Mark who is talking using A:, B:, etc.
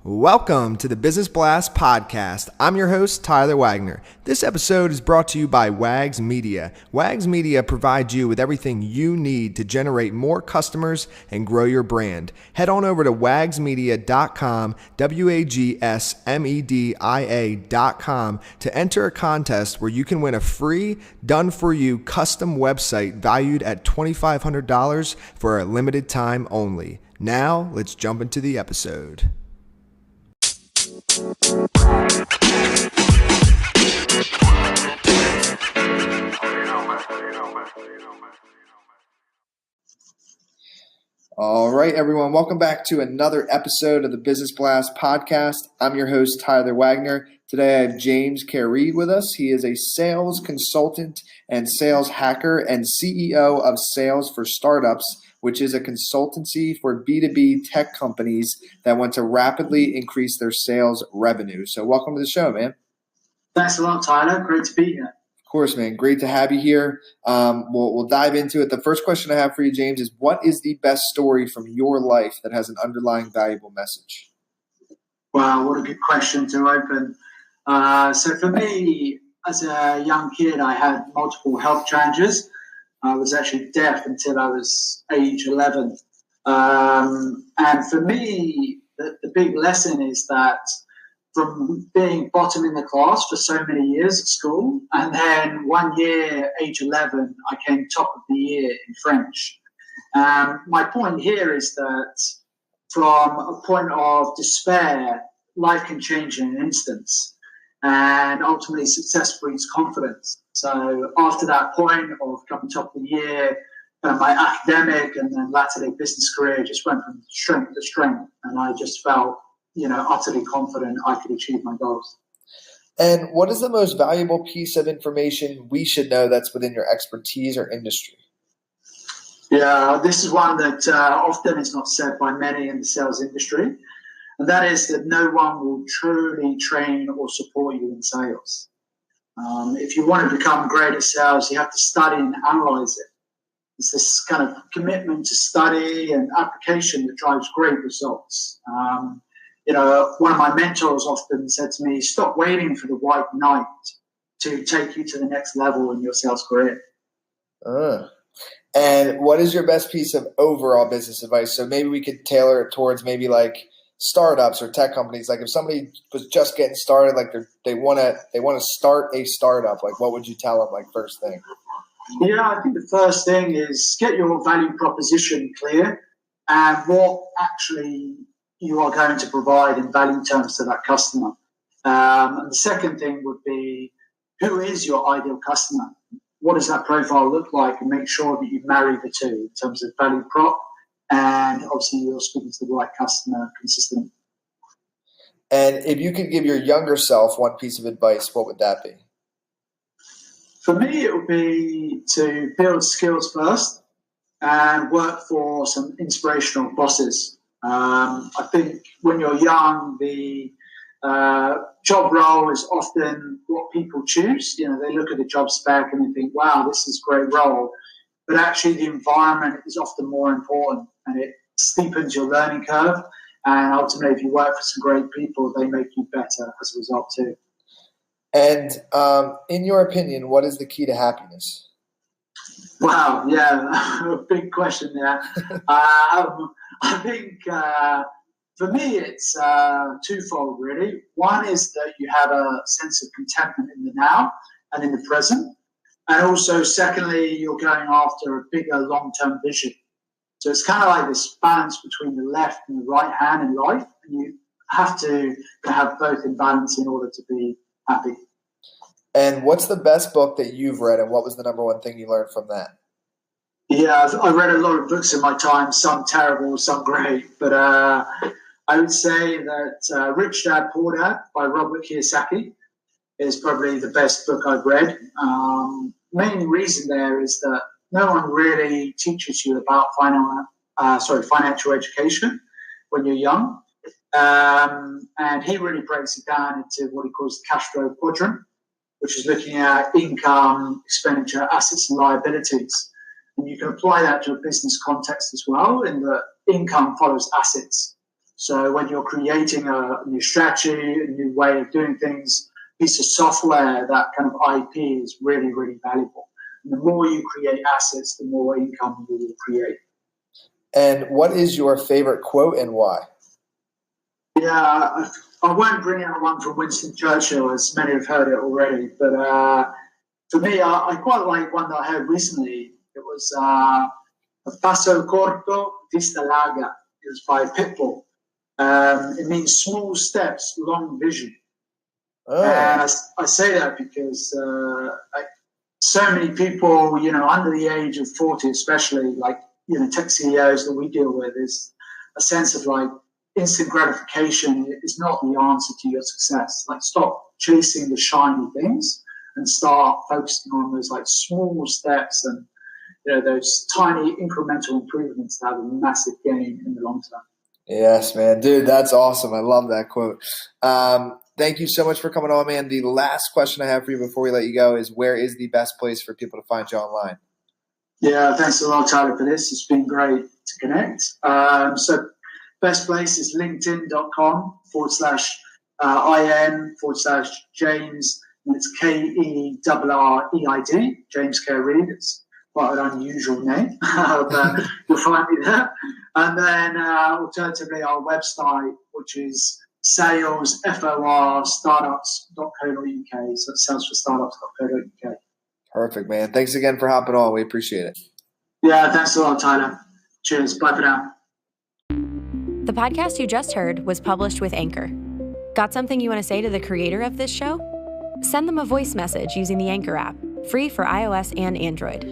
A: Welcome to the Business Blast Podcast. I'm your host, Tyler Wagner. This episode is brought to you by Wags Media. Wags Media provides you with everything you need to generate more customers and grow your brand. Head on over to wagsmedia.com, wagsmedia.com, to enter a contest where you can win a free, done-for-you custom website valued at $2,500 for a limited time only. Now, let's jump into the episode. All right, everyone. Welcome back to another episode of the Business Blast Podcast. I'm your host, Tyler Wagner. Today, I have James Ker-Reid with us. He is a sales consultant and sales hacker and CEO of Sales for Startups, which is a consultancy for B2B tech companies that want to rapidly increase their sales revenue. So welcome to the show, man.
B: Thanks a lot, Tyler. Great to be here.
A: Of course, man. Great to have you here. We'll dive into it. The first question I have for you, James, is what is the best story from your life that has an underlying valuable message?
B: Wow, what a good question to open. So for me, as a young kid, I had multiple health challenges. I was actually deaf until I was age 11. And for me, the big lesson is that from being bottom in the class for so many years at school, and then 1 year, age 11, I came top of the year in French. My point here is that from a point of despair, life can change in an instant. And ultimately, success brings confidence. So after that point of coming top of the year, my academic and then latter-day business career just went from strength to strength. And I just felt, utterly confident I could achieve my goals.
A: And what is the most valuable piece of information we should know that's within your expertise or industry?
B: Yeah, this is one that often is not said by many in the sales industry. And that is that no one will truly train or support you in sales. If you want to become great at sales, you have to study and analyze it. It's this kind of commitment to study and application that drives great results. One of my mentors often said to me, stop waiting for the white knight to take you to the next level in your sales career.
A: And what is your best piece of overall business advice? So maybe we could tailor it towards maybe like startups or tech companies. Like if somebody was just getting started, like they want to start a startup, like what would you tell them like first thing?
B: Yeah, I think the first thing is get your value proposition clear and what actually you are going to provide in value terms to that customer. And the second thing would be, who is your ideal customer? What does that profile look like? And make sure that you marry the two in terms of value prop. And obviously, you're speaking to the right customer consistently.
A: And if you could give your younger self one piece of advice, what would that be?
B: For me, it would be to build skills first and work for some inspirational bosses. I think when you're young, the job role is often what people choose. They look at the job spec and they think, wow, this is a great role. But actually, the environment is often more important, and it steepens your learning curve. And ultimately, if you work for some great people, they make you better as a result too.
A: And in your opinion, what is the key to happiness?
B: Wow, yeah, a big question there. I think for me, it's twofold, really. One is that you have a sense of contentment in the now and in the present. And also, secondly, you're going after a bigger long-term vision. So it's kind of like this balance between the left and the right hand in life. And you have to have both in balance in order to be happy.
A: And what's the best book that you've read, and what was the number one thing you learned from that?
B: Yeah, I read a lot of books in my time, some terrible, some great. But I would say that Rich Dad, Poor Dad by Robert Kiyosaki is probably the best book I've read. Main reason there is that no one really teaches you about financial education when you're young. And he really breaks it down into what he calls the cash flow quadrant, which is looking at income, expenditure, assets, and liabilities. And you can apply that to a business context as well, in that income follows assets. So when you're creating a new strategy, a new way of doing things, piece of software, that kind of IP is really, really valuable. And the more you create assets, the more income you will create.
A: And what is your favorite quote and why?
B: Yeah, I won't bring out one from Winston Churchill, as many have heard it already. But for me, I quite like one that I heard recently. It was Passo corto, vista larga. It was by Pitbull. It means small steps, long vision.
A: Oh.
B: And I say that because so many people, under the age of 40 especially, tech CEOs that we deal with, is a sense of instant gratification is not the answer to your success. Stop chasing the shiny things and start focusing on those small steps and those tiny incremental improvements that have a massive gain in the long term.
A: Yes, man. Dude, that's awesome. I love that quote. Thank you so much for coming on, man. The last question I have for you before we let you go is, where is the best place for people to find you online?
B: Yeah, thanks a lot, Tyler, for this. It's been great to connect. So best place is linkedin.com/IN/James, and it's KERREID, James Ker-Reid. It's quite an unusual name, but you'll find me there. And then alternatively, our website, which is startups.co.uk. So it stands for startups.co.uk.
A: Perfect, man. Thanks again for hopping on. We appreciate it.
B: Yeah, thanks a lot, Tyler. Cheers. Bye for now.
C: The podcast you just heard was published with Anchor. Got something you want to say to the creator of this show? Send them a voice message using the Anchor app, free for iOS and Android.